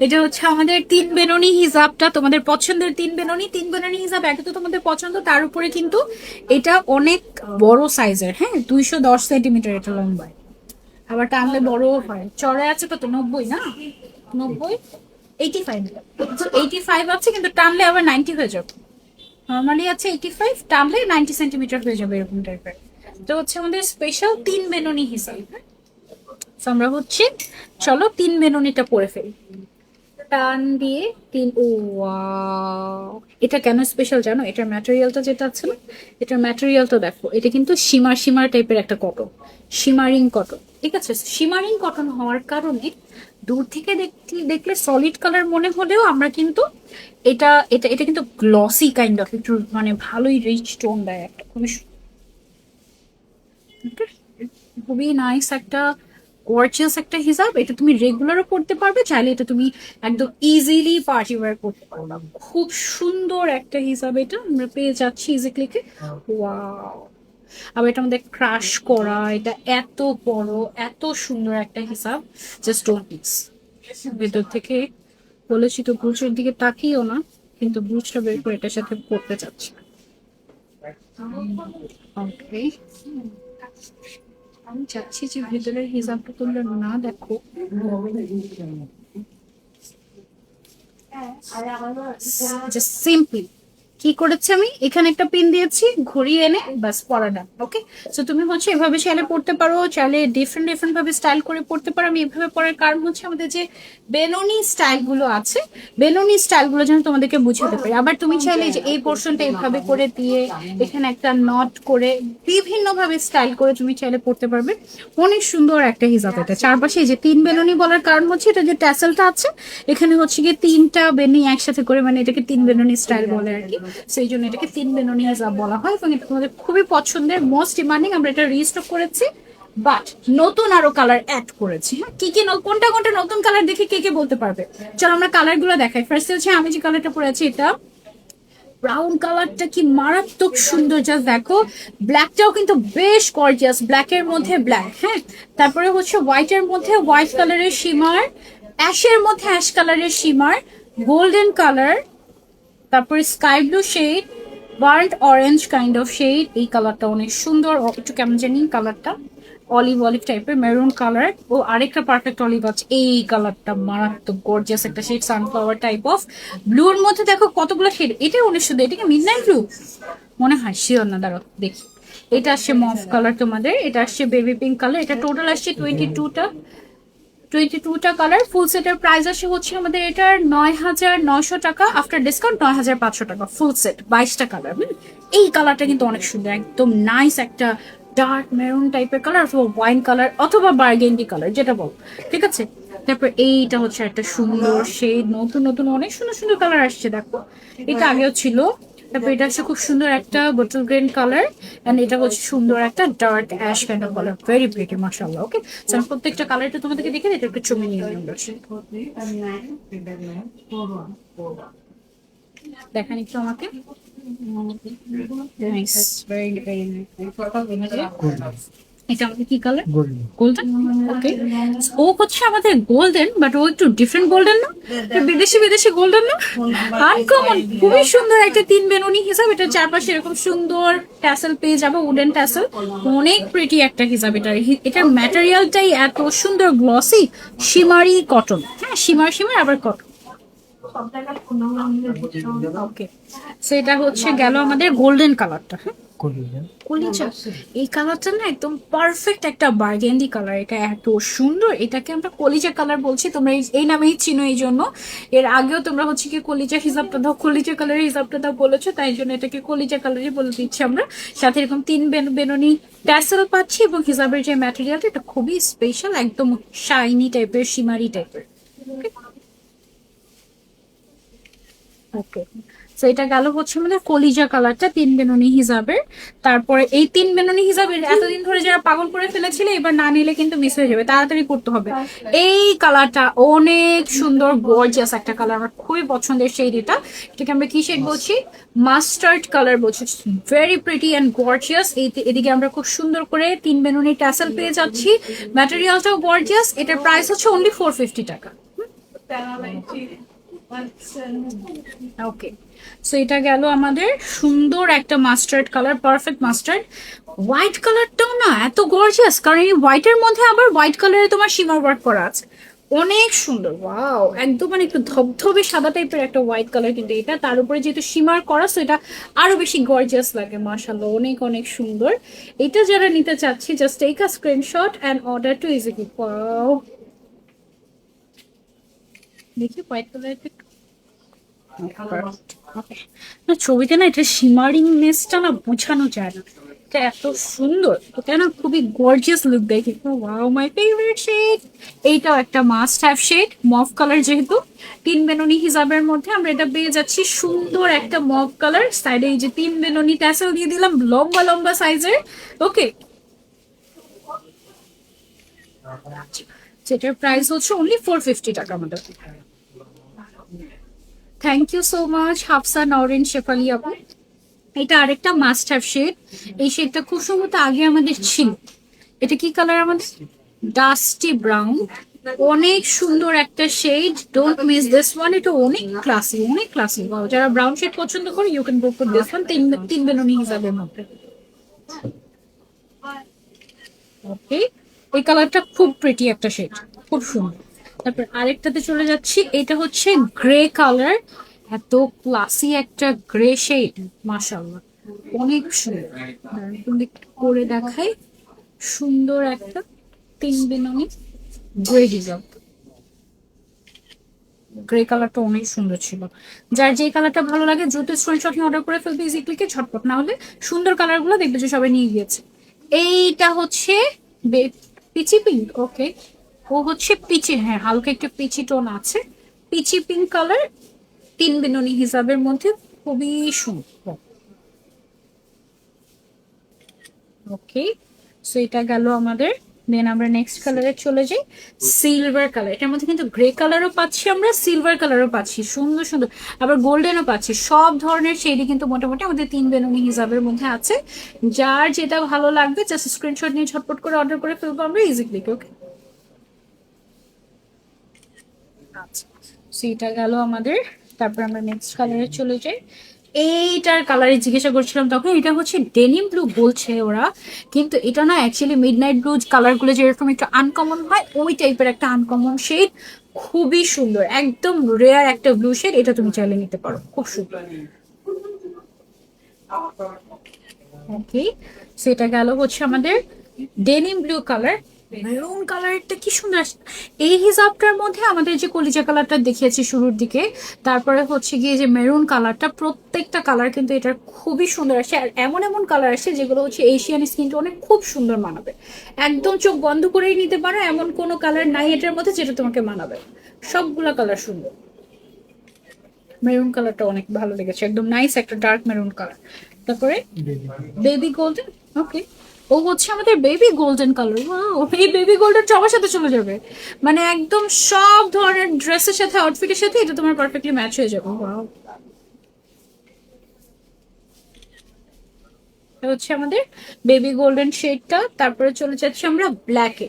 এটা হচ্ছে আমাদের তিন বেননি হিজাবটা, তোমাদের পছন্দের তিন বেননি হিজাব একে তো তোমাদের পছন্দ, তার উপরে কিন্তু এটা অনেক বড় সাইজের, হ্যাঁ 210 সেন্টিমিটার এটা লম্বায়, আবার টানলে বড়ও হয়। চড়ে আছে কত, 90 না, 90, 85, 85 আছে, কিন্তু টানলে আবার 90 হয়ে যাবে। নর্মালি আছে 85, টানলে 90 সেন্টিমিটার হয়ে যাবে এরকম টাইপের। তো হচ্ছে আমাদের স্পেশাল তিন বেননি হিসাব। তো আমরা হচ্ছে চলো তিন বেননিটা পরে ফেলি, টান দিয়ে তিন। ও ওয়াও, এটা কেন স্পেশাল জানো? এটার ম্যাটেরিয়ালটা যেটা আছে না, এটার ম্যাটেরিয়ালটা দেখো, এটা কিন্তু শিমার শিমার টাইপের একটা কটন, শিমারিং কটন, ঠিক আছে? শিমারিং কটন হওয়ার কারণে দূর থেকে দেখলে দেখলে সলিড কালার মনে হলেও আমরা কিন্তু এটা এটা এটা কিন্তু গ্লসি কাইন্ড অফ, একটু মানে ভালোই রিচ টোন দেয়, একটা খুবই খুবই নাইস একটা গর্জিয়াস একটা হিজাব। এটা তুমি রেগুলারও পড়তে পারবে, চাইলে এটা তুমি একদম ইজিলি পার্টি ওয়্যার করতে পারবে। খুব সুন্দর একটা হিজাব, এটা আমরা পেয়ে যাচ্ছি ইজি ক্লিকে। ওয়াও, আবার এটা আমাদের ক্রাশ করা, এটা এত বড় এত সুন্দর একটা হিসাব, জাস্ট ডোন্ট মিস। ভেতর থেকে বলেছি তো ব্রুচের দিকে তাকিয়েও না, কিন্তু ব্রুচটা বের করে এটার সাথে পড়তে চাচ্ছি। ওকে, আমি চাচ্ছি যে ভেতরের হিসাবটা তোমরা না দেখো, জাস্ট সিম্পলি কি করেছি আমি, এখানে একটা পিন দিয়েছি, ঘুরিয়ে এনে বাস পরাটা। ওকে, সো তুমি হচ্ছে এভাবে চাইলে পড়তে পারো, চাইলে ডিফারেন্ট ডিফারেন্ট ভাবে স্টাইল করে পড়তে পারো। আমি এভাবে পড়ার কারণ হচ্ছে আমাদের যে বেননি স্টাইল গুলো আছে, বেননি স্টাইল গুলো যেন তোমাদেরকে বুঝাতে পারি। আবার তুমি চাইলে যে এই পোর্শনটা এইভাবে করে দিয়ে এখানে একটা নট করে বিভিন্ন ভাবে স্টাইল করে তুমি চাইলে পড়তে পারবে। অনেক সুন্দর একটা হিজাব এটা। চারপাশে এই যে তিন বেননি বলার কারণ হচ্ছে এটা যে ট্যাসেলটা আছে, এখানে হচ্ছে গিয়ে তিনটা বেনি একসাথে করে, মানে এটাকে তিন বেননি স্টাইল বলে আর কি, সেই জন্য এটাকে তিন বেননি হিজাব বলা হয়। এবং এটা তোমাদের খুবই পছন্দের, মোস্ট ডিমান্ডিং। আমরা এটা রিস্টক করেছি, বাট নতুন আরো কালার অ্যাড করেছি। হ্যাঁ, কি কি কোনটা কোনটা নতুন কালার দেখে কে কে বলতে পারবে? চলো আমরা কালার গুলো দেখাই। ফার্স্ট হচ্ছে আমি যে কালারটা পরে আছি, এটা ব্রাউন কালারটা কি মারাত্মক সুন্দর, জাস্ট দেখো। ব্ল্যাকটাও কিন্তু বেশ গর্জিয়াস, ব্ল্যাকের মধ্যে ব্ল্যাক, হ্যাঁ। তারপরে হচ্ছে হোয়াইটের মধ্যে হোয়াইট কালারের শিমার, অ্যাশের মধ্যে অ্যাশ কালারের শিমার, গোল্ডেন কালার, তারপরে sky blue shade, burnt orange kind of shade. এই কালারটা অনেক সুন্দর, একটু কেমন জানি কালারটা, অলিভ অলিভ টাইপের মেরুন কালার। ও আরেকটা পারফেক্ট অলিভ আছে, এই কালারটা মারাত্মক গর্জিয়াস একটা শেড, সানফ্লাওয়ার টাইপ অফ। ব্লুর মধ্যে দেখো কতগুলো শেড, এটা অনেক সুন্দর। এটা কি মিডনাইট ব্লু মনে হয়, শিওর না, দাঁড়াও দেখি। এটা আসছে মফ কালার তোমাদের, এটা আসছে বেবি পিঙ্ক কালার। এটা টোটাল আসছে 22টা কালার। ফুল সেটের প্রাইস আসে হচ্ছে আমাদের এটার 9,900 টাকা, আফটার ডিসকাউন্ট 9,500 টাকা। ফুল সেট 22টা কালার। এই কালারটা কিন্তু অনেক সুন্দর, একদম নাইস একটা ডার্ক মেরুন টাইপের কালার, অথবা ওয়াইন কালার, অথবা বার্গেন্ডি কালার, যেটা বল, ঠিক আছে। তারপর এইটা হচ্ছে একটা সুন্দর শেড, নতুন নতুন অনেক সুন্দর সুন্দর কালার আসছে দেখো। এটা আগেও ছিল। তারপর এটা হচ্ছে খুব সুন্দর একটা বটল গ্রিন কালার, এন্ড এটা হচ্ছে সুন্দর একটা dark ash kind of colour, very pretty মাশাআল্লাহ। ওকে, সো আমি প্রত্যেকটা কালারটা তোমাদেরকে দেখে এটা একটু ছবি নিয়ে নিলাম। দেখেন একটু আমাকে, নাইস, ভেরি ভেরি নাইস। এটা আমাদের কি কালার? গোল্ডেন। ওকে, ও হচ্ছে আমাদের গোল্ডেন, বাট ও একটু ডিফারেন্ট গোল্ডেন না, বিদেশি বিদেশি গোল্ডেন না, আনকমন। খুবই সুন্দর একটা তিন বেনুনি হিসাব। এটা চারপাশে এরকম সুন্দর ট্যাসেল পেয়ে যাবে, উডেন ট্যাসেল, অনেক প্রিটি একটা হিসাব। এটার ম্যাটেরিয়ালটাই এত সুন্দর, গ্লসি, শিমারি কটন, হ্যাঁ শিমার শিমার আবার কটন। ওকে, সেটা হচ্ছে গেল আমাদের গোল্ডেন কালারটা। হ্যাঁ, কলিজা, এই কালারটা না একদম পারফেক্ট একটা বার্গেন্ডি কালার, এটা এত সুন্দর। এটাকে আমরা কলিজা কালার বলছি, তোমরা এই নামেই চিনো এই জন্য। এর আগেও তোমরা হচ্ছে কি কলিজা হিসাবটা দাও, কলিজা কালারের হিসাবটা দাও বলেছো, তাই জন্য এটাকে কলিজা কালারই বলে দিচ্ছি আমরা। সাথে এরকম তিন বেনুনি ট্যাসেল পাচ্ছি, এবং হিসাবের যে ম্যাটেরিয়ালটা এটা খুবই স্পেশাল, একদম শাইনি টাইপের, শিমারি টাইপের। ওকে, তো এটা গেল হচ্ছে আমাদের কলিজা কালারটা তিন বেনুনি হিসাবের। তারপরে এই তিন বেনুনি হিসাবের এতদিন ধরে যারা পাগল করে ফেলেছিলে, এবার না নিলে কিন্তু মিস হয়ে যাবে, তাড়াতাড়ি করতে হবে। এই কালারটা অনেক সুন্দর, গর্জিয়াস একটা কালার, আমার খুবই পছন্দের শেড। এটাকে আমরা কি শেড বলছি? মাস্টার্ড কালার বলছি, ভেরি প্রিটি অ্যান্ড গর্জিয়াস। এদিকে আমরা খুব সুন্দর করে তিন বেনুনি ট্যাসেল পেয়ে যাচ্ছি, ম্যাটেরিয়ালটাও গর্জিয়াস। এটার প্রাইস হচ্ছে অনলি 450 টাকা। ওকে, সো এটা গেল আমাদের সুন্দর একটা mustard colour, perfect mustard. White কালারটাও না এত গর্জিয়াস, কারণ এই হোয়াইটের মধ্যে আবার হোয়াইট কালারে তোমার সীমা ওয়ার্ক করা আছে, অনেক সুন্দর। ওয়াও, একদম মানে একটু ধবধবে সাদা টাইপের একটা হোয়াইট কালার, কিন্তু এটা তার উপরে যেহেতু সীমার করা, সো এটা আরো বেশি গর্জিয়াস লাগে। মাশাআল্লাহ, অনেক অনেক সুন্দর। এটা যারা নিতে চাচ্ছি, just take a screenshot and order to easily. Wow, দেখি হোয়াইট কালারটা না, ছবিতে না এটা শিমারিংনেসটা না বোঝানো যায় না, এটা এত সুন্দর, এটা না খুবই গর্জিয়াস লুক দেয়। কিন্তু ওয়াও, মাই ফেভারিট শেড। এইটাও একটা must have shade, mauve colour, যেহেতু তিন বেনুনি হিসাবের মধ্যে আমরা এটা পেয়ে যাচ্ছি সুন্দর একটা মভ কালার। সাইডে এই যে তিন বেনুনি ট্যাসেল দিয়ে দিলাম, লম্বা লম্বা সাইজের। ওকে, যেটার প্রাইস হচ্ছে অনলি 450 টাকা আমাদের। Thank you so much Hafsa Norin Shefali আপু। এটা আরেকটা মাস্ট হ্যাভ শেড। এই শেডটা খুব সম্ভবত আগে আমাদের ছিল। এটা কি কালার আমাদের? ডাস্টি ব্রাউন, অনেক সুন্দর একটা shade, don't miss this one. এটা অনেক ক্লাসি, অনেক ক্লাসি। যারা ব্রাউন শেড পছন্দ করে, you can go for this one, তিন বেলুনি হিসাবের মধ্যে। ওকে, এই কালারটা খুব প্রিটি একটা শেড, খুব সুন্দর। তারপর আরেকটাতে চলে যাচ্ছি, এটা হচ্ছে গ্রে কালার, এত ক্লাসি একটা গ্রে শেড, মাশাআল্লাহ অনেক সুন্দর। তুমি করে দেখাই, সুন্দর একটা তিন বেনুনি গ্রে ডিজাইন। গ্রে কালারটা অনেক সুন্দর ছিল। যার যে কালারটা ভালো লাগে দ্রুত স্ক্রিনশট নিয়ে অর্ডার করে ফেলবে ইজি ক্লিকে, ঝটপট। না হলে সুন্দর কালারগুলো দেখবে যে সবাই নিয়ে গিয়েছে। এইটা হচ্ছে পিচি পিঙ্ক। ওকে, ও হচ্ছে পিচি, হ্যাঁ হালকা একটু পিচি টোন আছে, পিচি পিঙ্ক কালার, তিন বেনুনি হিসাবের মধ্যে, খুবই সুন্দর। ওকে, সো এটা গেল আমাদের। দেন আমরা নেক্সট কালারে চলে যাই, সিলভার কালার। এটার মধ্যে কিন্তু গ্রে কালারও পাচ্ছি আমরা, সিলভার কালারও পাচ্ছি, সুন্দর সুন্দর, আবার গোল্ডেনও পাচ্ছি। সব ধরনের শেডই কিন্তু মোটামুটি আমাদের তিন বেনুনি হিসাবের মধ্যে আছে। যার যেটা ভালো লাগবে জাস্ট স্ক্রিনশট নিয়ে ঝটপট করে অর্ডার করে ফেলবো আমরা ইজিলি। ওকে, আচ্ছা, সো এটা গেল আমাদের। তারপর আমরা নেক্সট কালারে চলে যাই। এইটার কালারে জিজ্ঞাসা করছিলাম তখন, এটা হচ্ছে ডেনিম ব্লু বলছে ওরা, কিন্তু এটা না অ্যাকচুয়ালি মিডনাইট ব্লু কালার গুলো যেরকম একটু আনকমন হয়, ওই টাইপের একটা আনকমন শেড, খুবই সুন্দর, একদম রেয়ার একটা ব্লু শেড। এটা তুমি চাইলে নিতে পারো, খুব সুন্দর। ওকে, সেটা গেল হচ্ছে আমাদের ডেনিম ব্লু কালার। মেরুন কালারটা কি সুন্দর আসছে। এই হিসাবটার মধ্যে আমাদের যে কলিজা কালারটা দেখিয়েছি শুরুর দিকে, তারপরে হচ্ছে গিয়ে যে মেরুন কালারটা, প্রত্যেকটা কালার কিন্তু এটার খুবই সুন্দর আসে। আর এমন এমন কালার আসছে যেগুলো হচ্ছে এশিয়ান স্কিন টোনে খুব সুন্দর মানাবে, একদম চোখ বন্ধ করেই নিতে পারো, এমন কোনো কালার নাই এটার মধ্যে যেটা তোমাকে মানাবে, সবগুলা কালার সুন্দর। মেরুন কালারটা অনেক ভালো লেগেছে, একদম নাইস একটা ডার্ক মেরুন কালার। তারপরে বেবি গোল্ডেন। ওকে, ও হচ্ছে আমাদের বেবি গোল্ডেন কালার। এই বেবি গোল্ডেন সবার সাথে চলে যাবে, মানে একদম সব ধরনের ড্রেসের সাথে, আউটফিটের সাথে এটা তোমার পারফেক্টলি ম্যাচ হয়ে যাবে। ওয়াও, এটা হচ্ছে আমাদের বেবি গোল্ডেন শেডটা। তারপরে চলে যাচ্ছি আমরা ব্ল্যাকে।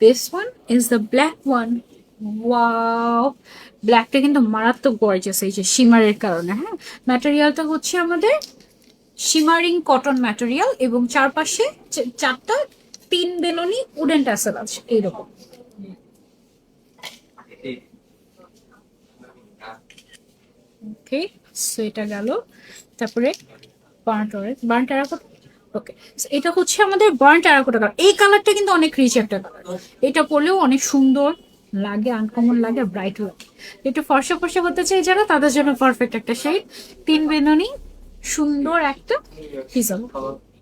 This one is the black one. Wow, ব্ল্যাকটা কিন্তু মারাত্মক গর্জিয়াস, এই যে শিমারের কারণে। হ্যাঁ, ম্যাটেরিয়ালটা হচ্ছে আমাদের শিমারিং কটন ম্যাটেরিয়াল, এবং চারপাশে চারটা তিন বেলনি উডেন ট্যাসেল আছে এইরকম। ওকে, সো এটা গেল। তারপরে বার্ন্ট অরেঞ্জ, বার্ন্ট টেরাকোটা। ওকে, এটা হচ্ছে আমাদের বার্ন্ট টেরাকোটা কালার। এই কালারটা কিন্তু অনেক রিচ একটা কালার, এটা পরলেও অনেক সুন্দর লাগে, আনকমন লাগে, ব্রাইট লাগে। একটু ফর্সা ফর্সা হতে চাই যারা, তাদের জন্য পারফেক্ট একটা শেড। তিন বেনুনি, সুন্দর একটা হিজাব।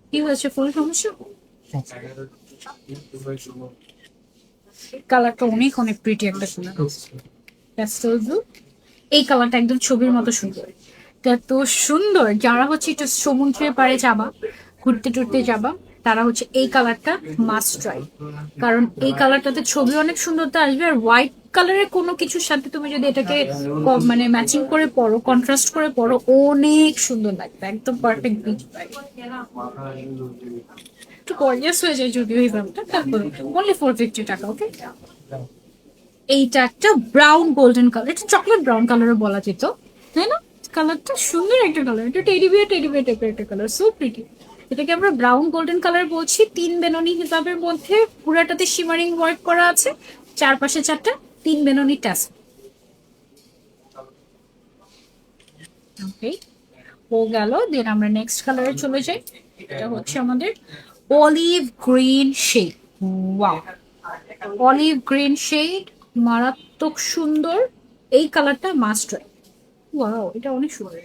কি হয়েছে, ফুল সমস্যা? কালারটা অনেক অনেক প্রিটি একটা কালার, প্যাস্টেল ব্লু। এই কালারটা একদম ছবির মতো সুন্দর, এত সুন্দর। যারা হচ্ছে একটু সমুদ্রের পাড়ে যাবা, ঘুরতে টুরতে যাবা, তারা হচ্ছে এই কালারটা মাস্ট ট্রাই, কারণ এই কালারটাতে ছবি অনেক সুন্দরতা আসবে। আর হোয়াইট কালারের কোনো কিছুর সাথে তুমি যদি এটাকে মানে ম্যাচিং করে পরো, কন্ট্রাস্ট করে পরো, অনেক সুন্দর লাগবে, একদম পারফেক্ট বিচ ভাইব। একটু গর্জিয়াস হয়ে যায় যদিও এই দামটা, তারপর অনলি 450 টাকা। ওকে, এইটা একটা ব্রাউন গোল্ডেন কালার, এটা চকলেট ব্রাউন কালারও বলা যেত, তাই না? কালারটা সুন্দর একটা কালার, এটা টেডি বিয়ার টাইপের একটা কালার, সো প্রিটি। এটাকে আমরা ব্রাউন গোল্ডেন কালার বলছি। 3 বেননি হিসাবের মধ্যে পুরাটাতে শিমারিং ওয়ার্ক করা আছে, চারপাশে 4টা 3 বেননি টাস। ওকে, ও গেল। দেন আমরা নেক্সট কালারে চলে যাই। এটা হচ্ছে আমাদের olive green shade. Wow, olive green shade, মারাত্মক সুন্দর। এই কালারটা মাস্ট ট্রাই। ওয়াও, এটা অনেক সুন্দর।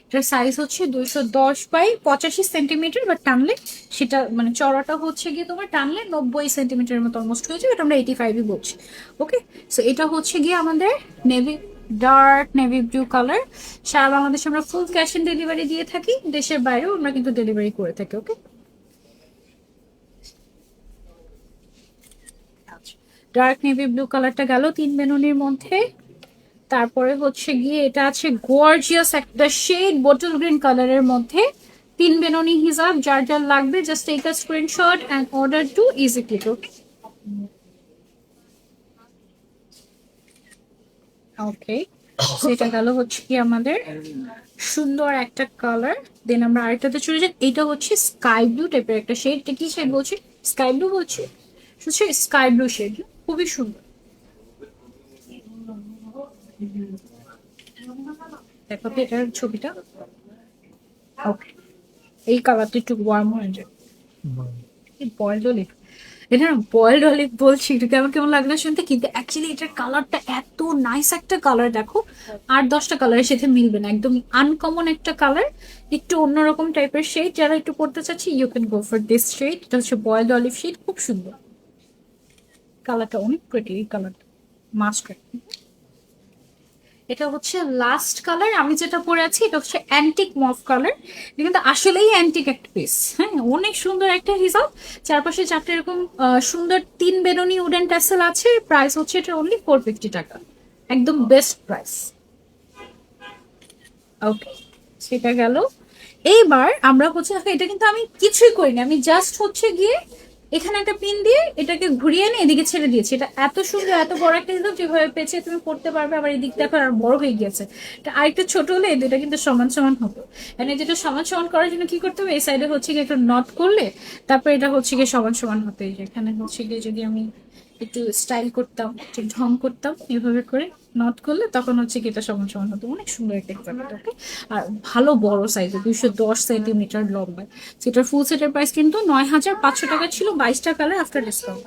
এটার সাইজ হচ্ছে 210 বাই 85 সেন্টিমিটার, বাট টানলে সেটা মানে চড়াটা হচ্ছে গিয়ে তোমার টানলে 90 সেন্টিমিটারের মতো অলমোস্ট হয়ে যাবে, এটা আমরা 85ই বলছি। ওকে, সো এটা হচ্ছে গিয়ে আমাদের navy, dark navy blue colour. সারা বাংলাদেশে আমরা ফুল ক্যাশ অন ডেলিভারি দিয়ে থাকি, দেশের বাইরেও আমরা কিন্তু ডেলিভারি করে থাকি। ওকে, ডার্ক নেভি ব্লু কালারটা গেল 3 বেনুনির মধ্যে। তারপরে হচ্ছে গিয়ে এটা আছে গর্জিয়াস একটা শেড বটল গ্রিন কালারের মধ্যে, 3 বেনুনি হিসাব। যার যার লাগবে just take a screenshot and order to easy click. Okay, সেটা গেল হচ্ছে কি আমাদের সুন্দর একটা কালার। দেন আমরা আরেকটাতে চলে যাই। এটা হচ্ছে স্কাই ব্লু টাইপের একটা শেড। এটা কি শেড বলছি? স্কাই ব্লু বলছি, স্কাই ব্লু শেড, খুবই সুন্দর। দেখো তো এটার ছবিটা। ওকে, এই কালারটা একটু ওয়ার্ম হয়ে যায়। বয়েলড অলিভ, এটা না বয়েলড অলিভ বলছি, এটা কেমন কেমন লাগলো শুনতে, কিন্তু অ্যাকচুয়ালি এটার কালারটা এত নাইস একটা কালার। দেখো 8-10টা কালারের সাথে মিলবে না, একদম আনকমন একটা কালার, একটু অন্যরকম টাইপের শেড। যারা একটু পড়তে চাচ্ছি you can go for this shade. এটা হচ্ছে বয়েলড অলিভ শেড, খুব সুন্দর কালারটা, অনেক প্রিটি এই কালারটা, মাস্ট। এটা হচ্ছে লাস্ট কালার আমি যেটা পরে আছি, এটা হচ্ছে অ্যান্টিক মফ কালার। এটা কিন্তু আসলেই অ্যান্টিক একটা পিস, হ্যাঁ, অনেক সুন্দর একটা হিসাব। চারপাশে 4টে এরকম সুন্দর 3 বেনুনি উডেন ট্যাসেল আছে। প্রাইস হচ্ছে এটা অনলি 450 টাকা, একদম বেস্ট প্রাইস। ওকে, সেটা গেল। এইবার আমরা হচ্ছে দেখো, এটা কিন্তু আমি কিছুই করিনি, আমি জাস্ট হচ্ছে গিয়ে এখানে একটা পিন দিয়ে এটাকে ঘুরিয়ে এনে এদিকে ছেড়ে দিয়েছি। এটা এত সুন্দর, এত বড় একটা হিসাব, যেভাবে পেয়েছে তুমি পড়তে পারবে। আবার এদিক দেখো আর বড় হয়ে গিয়েছে, এটা আরেকটু ছোট হলে এই দুটা কিন্তু সমান সমান হতো। মানে যেটা সমান সমান করার জন্য কি করতে হবে, এই সাইডে হচ্ছে গিয়ে একটা নট করলে তারপর এটা হচ্ছে গিয়ে সমান সমান হতো। এই যে এখানে হচ্ছে গিয়ে যদি আমি একটু স্টাইল করতাম, একটু ঢং করতাম এভাবে করে নট করলে, তখন হচ্ছে কি এটা সমান সমান হতো। অনেক সুন্দর একটা এক্সাম্পল। ওকে, আর ভালো বড় সাইজে 210 সেন্টিমিটার লম্বায়। সেটার ফুল সেটের প্রাইস কিন্তু 9500 টাকা ছিল, 22টা কালার আফটার ডিসকাউন্ট।